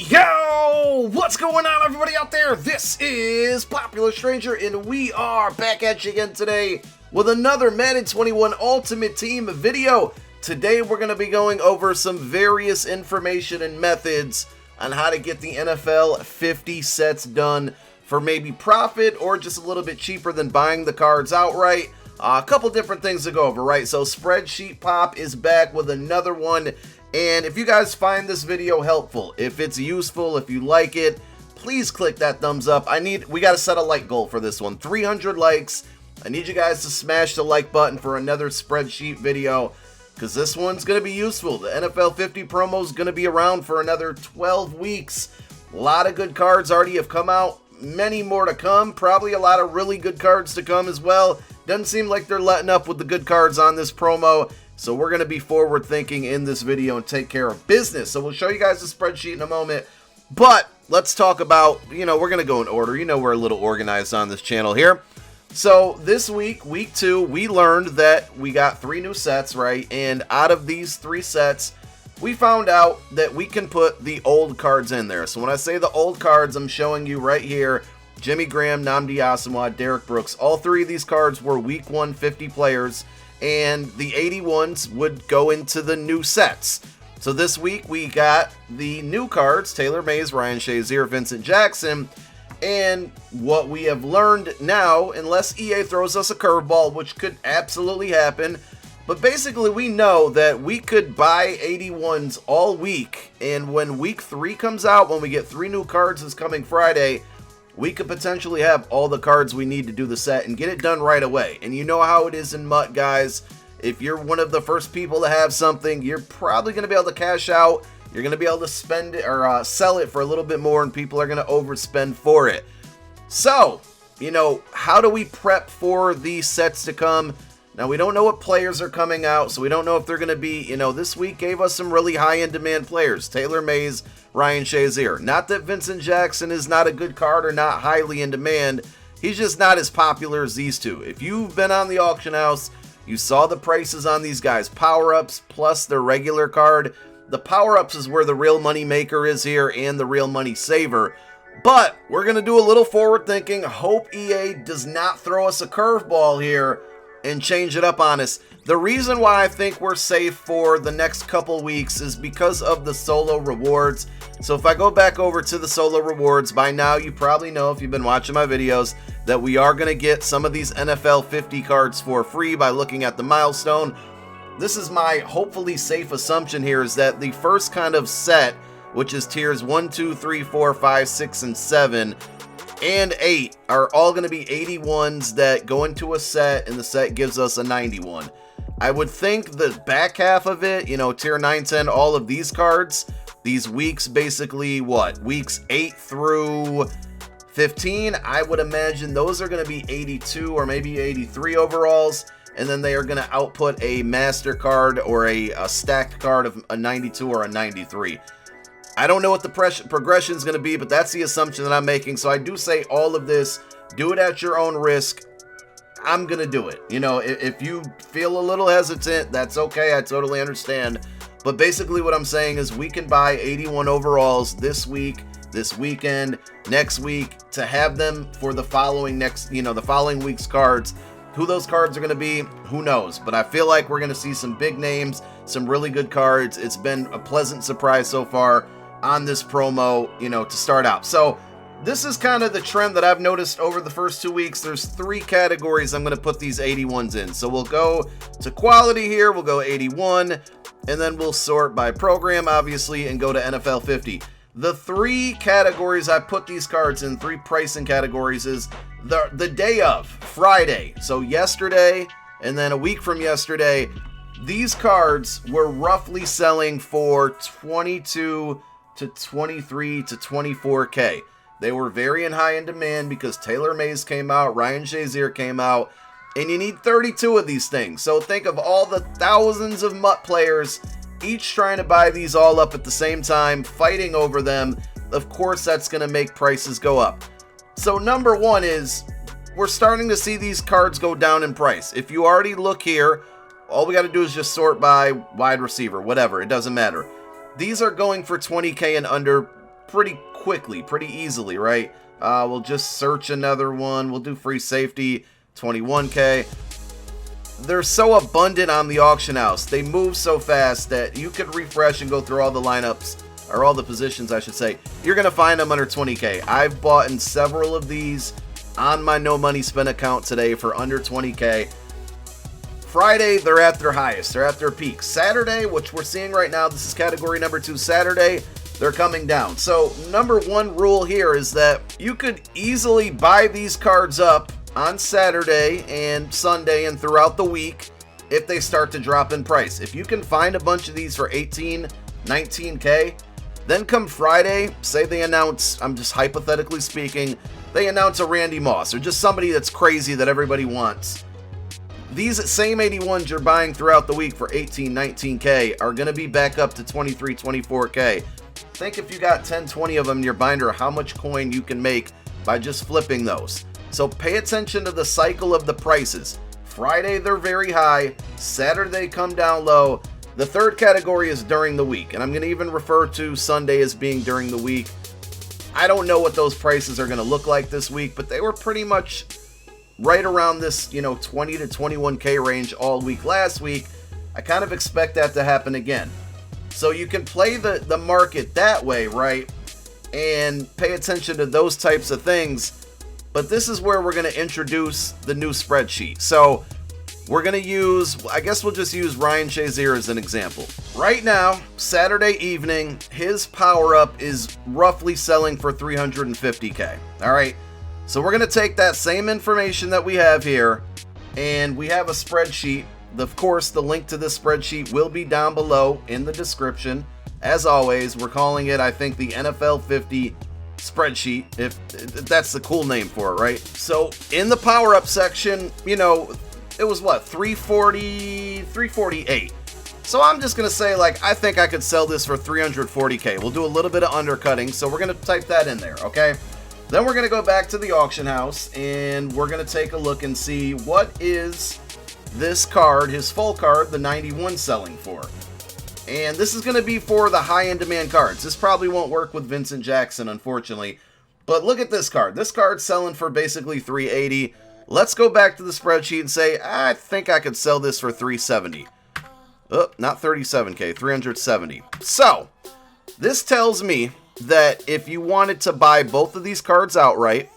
Yo! What's going on, everybody out there? This is Popular Stranger, and we are back at you again today with another Madden 21 Ultimate Team video. Today we're going to be going over some various information and methods on how to get the NFL 50 sets done for maybe profit or just a little bit cheaper than buying the cards outright. A couple different things to go over, right? So Spreadsheet Pop is back with another one. And if you guys find this video helpful, if it's useful, if you like it, please click that thumbs up. We got to set a like goal for this one. 300 likes. I need you guys to smash the like button for another spreadsheet video, because this one's going to be useful. The NFL 50 promo is going to be around for another 12 weeks. A lot of good cards already have come out. Many more to come. Probably a lot of really good cards to come as well. Doesn't seem like they're letting up with the good cards on this promo. So we're going to be forward thinking in this video and take care of business. So we'll show you guys the spreadsheet in a moment. But let's talk about, we're going to go in order. We're a little organized on this channel here. So this week, week 2, we learned that we got 3 new sets, right? And out of these 3 sets, we found out that we can put the old cards in there. So when I say the old cards, I'm showing you right here, Jimmy Graham, Nnamdi Asomugha, Derrick Brooks. All 3 of these cards were week 1 50 players. And the 81s would go into the new sets. So this week we got the new cards, Taylor Mays, Ryan Shazier, Vincent Jackson. And what we have learned now, unless EA throws us a curveball, which could absolutely happen, but basically we know that we could buy 81s all week. And when week 3 comes out, when we get 3 new cards this coming Friday, we could potentially have all the cards we need to do the set and get it done right away. And you know how it is in MUT, guys. If you're one of the first people to have something, you're probably going to be able to cash out. You're going to be able to spend it or sell it for a little bit more, and people are going to overspend for it. So, how do we prep for these sets to come? Now, we don't know what players are coming out, so we don't know if they're going to be, this week gave us some really high-end demand players. Taylor Mays, Ryan Shazier. Not that Vincent Jackson is not a good card or not highly in demand. He's just not as popular as these two. If you've been on the auction house, you saw the prices on these guys. Power-ups plus their regular card. The power-ups is where the real money maker is here and the real money saver. But we're going to do a little forward thinking. Hope EA does not throw us a curveball here and change it up on us. The reason why I think we're safe for the next couple weeks is because of the solo rewards. So if I go back over to the solo rewards, by now you probably know, if you've been watching my videos, that we are going to get some of these NFL 50 cards for free by looking at the milestone. This is my hopefully safe assumption here, is that the first kind of set, which is tiers 1, 2, 3, 4, 5, 6, and 7, and 8 are all going to be 81s that go into a set, and the set gives us a 91. I would think the back half of it, tier 9, 10, all of these cards, these weeks, basically weeks 8 through 15, I would imagine those are going to be 82 or maybe 83 overalls, and then they are going to output a master card or a stacked card of a 92 or a 93. I don't know what the progression is going to be, but that's the assumption that I'm making. So I do say all of this, do it at your own risk. I'm going to do it. If you feel a little hesitant, that's okay. I totally understand. But basically what I'm saying is we can buy 81 overalls this week, this weekend, next week, to have them for the following the following week's cards. Who those cards are going to be, who knows? But I feel like we're going to see some big names, some really good cards. It's been a pleasant surprise so far on this promo, to start out. So this is kind of the trend that I've noticed over the first 2 weeks. There's 3 categories I'm going to put these 81s in. So we'll go to quality here. We'll go 81, and then we'll sort by program, obviously, and go to NFL 50. The 3 categories I put these cards in, 3 pricing categories, is the day of, Friday. So yesterday, and then a week from yesterday, these cards were roughly selling for 22 to 23 to 24K. They were very in high in demand because Taylor Mays came out, Ryan Shazier came out, and you need 32 of these things. So think of all the thousands of MUT players, each trying to buy these all up at the same time, fighting over them. Of course, that's going to make prices go up. So number one is, we're starting to see these cards go down in price. If you already look here, all we got to do is just sort by wide receiver, whatever, it doesn't matter. these are going for 20k and under pretty quickly, pretty easily, right? We'll just search another one. We'll do free safety, 21k. They're so abundant on the auction house. They move so fast that you could refresh and go through all the lineups, or all the positions, I should say. You're going to find them under 20k. I've bought in several of these on my no money spent account today for under 20k. Friday, they're at their highest. They're at their peak. Saturday, which we're seeing right now, this is category number 2. Saturday, they're coming down. So number one rule here is that you could easily buy these cards up on Saturday and Sunday and throughout the week if they start to drop in price. If you can find a bunch of these for 18, 19k, then come Friday, say they announce, I'm just hypothetically speaking, they announce a Randy Moss or just somebody that's crazy that everybody wants. These same 81s you're buying throughout the week for 18, 19k are going to be back up to 23, 24k. Think if you got 10, 20 of them in your binder, how much coin you can make by just flipping those. So pay attention to the cycle of the prices. Friday, they're very high. Saturday, they come down low. The third category is during the week, and I'm going to even refer to Sunday as being during the week. I don't know what those prices are going to look like this week, but they were pretty much right around this, 20 to 21k range all week last week. I kind of expect that to happen again. So you can play the market that way, right? And pay attention to those types of things. But this is where we're going to introduce the new spreadsheet. So we're going to use, I guess we'll just use Ryan Shazier as an example. Right now, Saturday evening, his power-up is roughly selling for 350k. All right. So we're going to take that same information that we have here, and we have a spreadsheet. Of course, the link to this spreadsheet will be down below in the description. As always, we're calling it, I think, the NFL 50 spreadsheet, if that's the cool name for it, right? So in the power-up section, it was what, 348. So I'm just going to say, I think I could sell this for 340k. We'll do a little bit of undercutting, so we're going to type that in there, okay? Then we're going to go back to the auction house, and we're going to take a look and see what is this card, his full card, the 91, selling for. And this is going to be for the high-end demand cards. This probably won't work with Vincent Jackson, unfortunately. But look at this card. This card's selling for basically 380. Let's go back to the spreadsheet and say, I think I could sell this for 370. Oh, not 37k, 370. So, this tells me that if you wanted to buy both of these cards outright,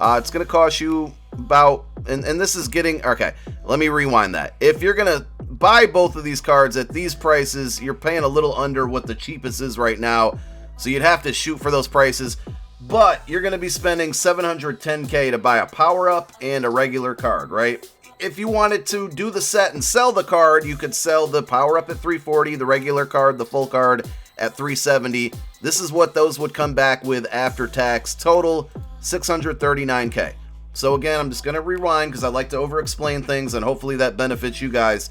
it's going to cost you about, and this is getting, okay, let me rewind that. If you're going to buy both of these cards at these prices, you're paying a little under what the cheapest is right now, so you'd have to shoot for those prices, but you're going to be spending 710k to buy a power-up and a regular card, right? If you wanted to do the set and sell the card, you could sell the power-up at 340, the regular card, the full card at 370. This is what those would come back with after tax. Total 639k. So again, I'm just going to rewind because I like to over-explain things, and hopefully that benefits you guys.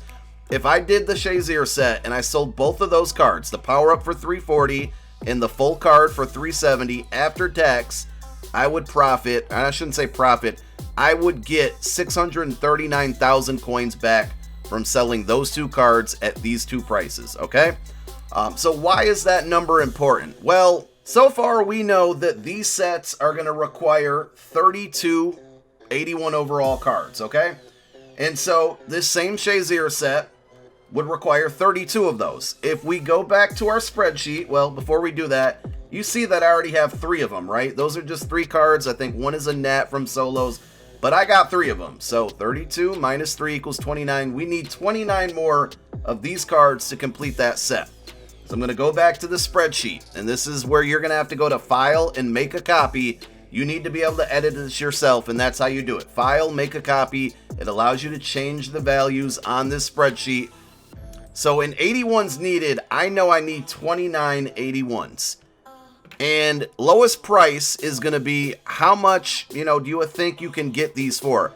If I did the Shazier set and I sold both of those cards, the power-up for 340 and the full card for 370 after tax, I would profit, I shouldn't say profit, I would get 639,000 coins back from selling those two cards at these two prices, okay? So why is that number important? Well, so far we know that these sets are going to require 32 81 overall cards, okay? And so this same Shazier set would require 32 of those. If we go back to our spreadsheet, well, before we do that, you see that I already have 3 of them, right? Those are just 3 cards. I think one is a Nat from Solos, but I got 3 of them. So 32 minus 3 equals 29. We need 29 more of these cards to complete that set. So I'm going to go back to the spreadsheet, and this is where you're going to have to go to File and Make a Copy. You need to be able to edit this yourself, and that's how you do it. File, Make a Copy. It allows you to change the values on this spreadsheet. So in 81s needed, I know I need 29 81s. And lowest price is going to be how much, do you think you can get these for?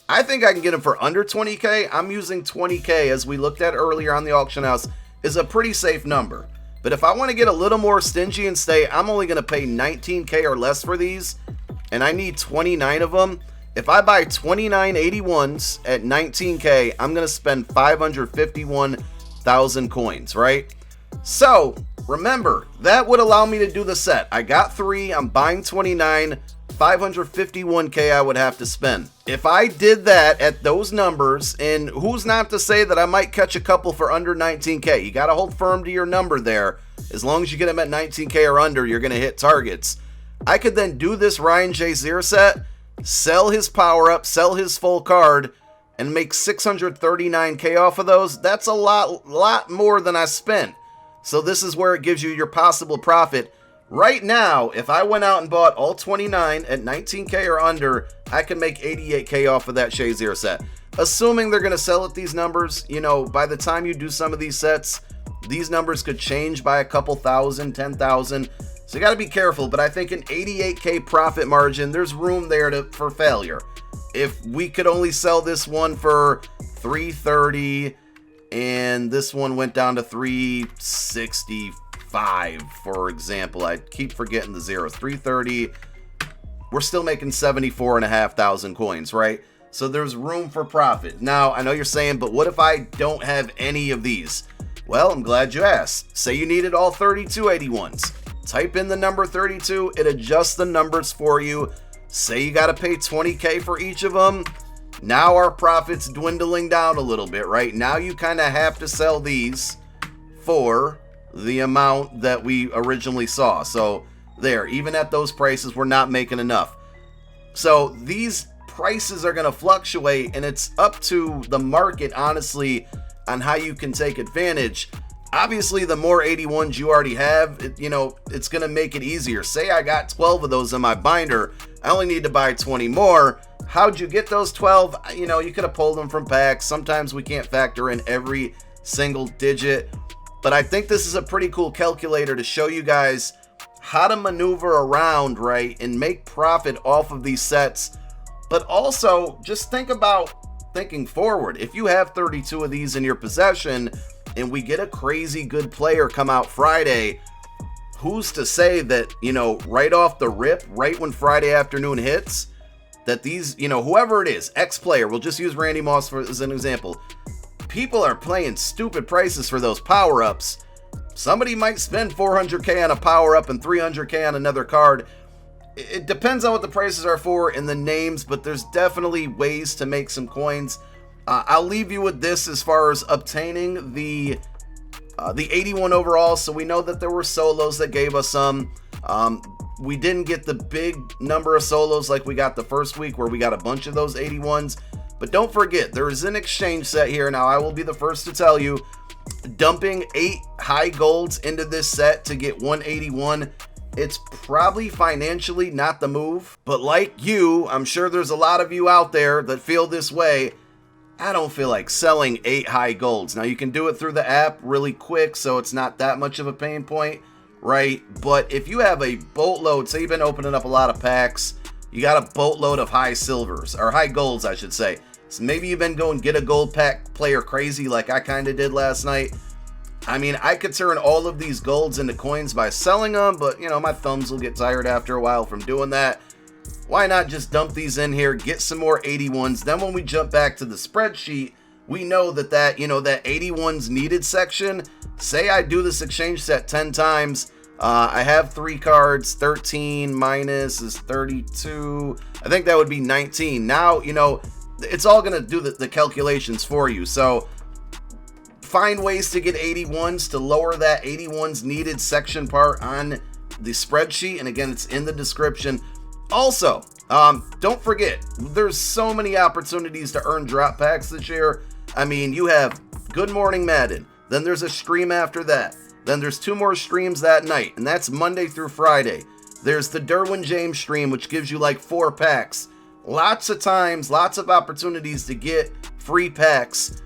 I think I can get them for under 20k. I'm using 20k, as we looked at earlier on the auction house, is a pretty safe number. But if I want to get a little more stingy and say I'm only going to pay 19k or less for these, and I need 29 of them, if I buy 29 81s at 19k, I'm going to spend 551,000 coins, right? So Remember, that would allow me to do the set. I got 3, I'm buying 29, 551k I would have to spend. If I did that at those numbers, and who's not to say that I might catch a couple for under 19k. You got to hold firm to your number there. As long as you get them at 19k or under, you're going to hit targets. I could then do this Ryan Shazier set, sell his power-up, sell his full card, and make 639k off of those. That's a lot more than I spent. So this is where it gives you your possible profit. Right now, if I went out and bought all 29 at 19k or under, I can make 88k off of that Shazier set. Assuming they're going to sell at these numbers, you know, by the time you do some of these sets, these numbers could change by a couple thousand, 10,000. So you got to be careful, but I think an 88k profit margin, there's room there for failure. If we could only sell this one for 330 and this one went down to 365, for example, I keep forgetting the zeros. 330, we're still making 74,500 coins, right? So there's room for profit. Now, I know you're saying, but what if I don't have any of these? Well, I'm glad you asked. Say you needed all 32 81s. Type in the number 32, it adjusts the numbers for you. Say you got to pay 20k for each of them. Now our profit's dwindling down a little bit, right? Now you kind of have to sell these for the amount that we originally saw. So there, even at those prices, we're not making enough. So these prices are going to fluctuate, and it's up to the market, honestly, on how you can take advantage. Obviously, the more 81s you already have, it's going to make it easier. Say I got 12 of those in my binder. I only need to buy 20 more. How'd you get those 12? You could have pulled them from packs. Sometimes we can't factor in every single digit. But I think this is a pretty cool calculator to show you guys how to maneuver around, right, and make profit off of these sets. But also, just think about thinking forward. If you have 32 of these in your possession, and we get a crazy good player come out Friday, who's to say that, right off the rip, right when Friday afternoon hits, that these, whoever it is, X player, we'll just use Randy Moss as an example, people are playing stupid prices for those power-ups. Somebody might spend 400k on a power-up and 300k on another card. It depends on what the prices are for and the names, but there's definitely ways to make some coins. I'll leave you with this as far as obtaining the 81 overall. So we know that there were solos that gave us some. We didn't get the big number of solos like we got the first week where we got a bunch of those 81s. But don't forget, there is an exchange set here. Now, I will be the first to tell you, dumping 8 high golds into this set to get 181, it's probably financially not the move. But like you, I'm sure there's a lot of you out there that feel this way. I don't feel like selling 8 high golds. Now, you can do it through the app really quick, so it's not that much of a pain point, right? But if you have a boatload, say you've been opening up a lot of packs, you got a boatload of high silvers, or high golds, I should say. So maybe you've been going get a gold pack player crazy like I kind of did last night. I mean, I could turn all of these golds into coins by selling them, but, my thumbs will get tired after a while from doing that. Why not just dump these in here, get some more 81s. Then when we jump back to the spreadsheet, we know that 81s needed section, say I do this exchange set 10 times, I have 3 cards, 13 minus is 32. I think that would be 19. Now, it's all going to do the calculations for you. So find ways to get 81s to lower that 81s needed section part on the spreadsheet. And again, it's in the description. Also, don't forget, there's so many opportunities to earn drop packs this year. I mean, you have Good Morning Madden, then there's a stream after that, then there's 2 more streams that night, and that's Monday through Friday. There's the Derwin James stream, which gives you like 4 packs. Lots of times, lots of opportunities to get free packs.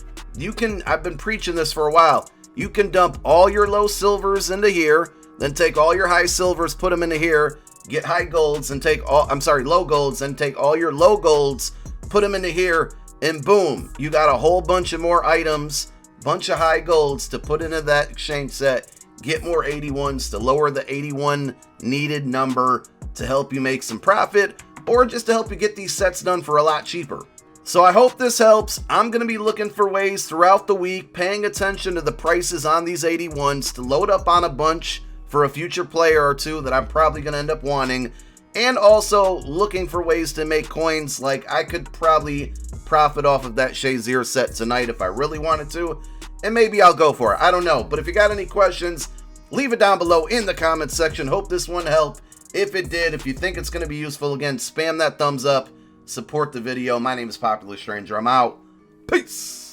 I've been preaching this for a while, you can dump all your low silvers into here, then take all your high silvers, put them into here, get high golds and low golds, and take all your low golds, put them into here, and boom, you got a whole bunch of more items, bunch of high golds to put into that exchange set, get more 81s to lower the 81 needed number to help you make some profit, or just to help you get these sets done for a lot cheaper. So I hope this helps. I'm going to be looking for ways throughout the week, paying attention to the prices on these 81s to load up on a bunch for a future player or two that I'm probably going to end up wanting. And also looking for ways to make coins. Like, I could probably profit off of that Shazier set tonight if I really wanted to. And maybe I'll go for it. I don't know. But if you got any questions, leave it down below in the comments section. Hope this one helped. If it did, if you think it's going to be useful, again, spam that thumbs up. Support the video. My name is Popular Stranger. I'm out. Peace.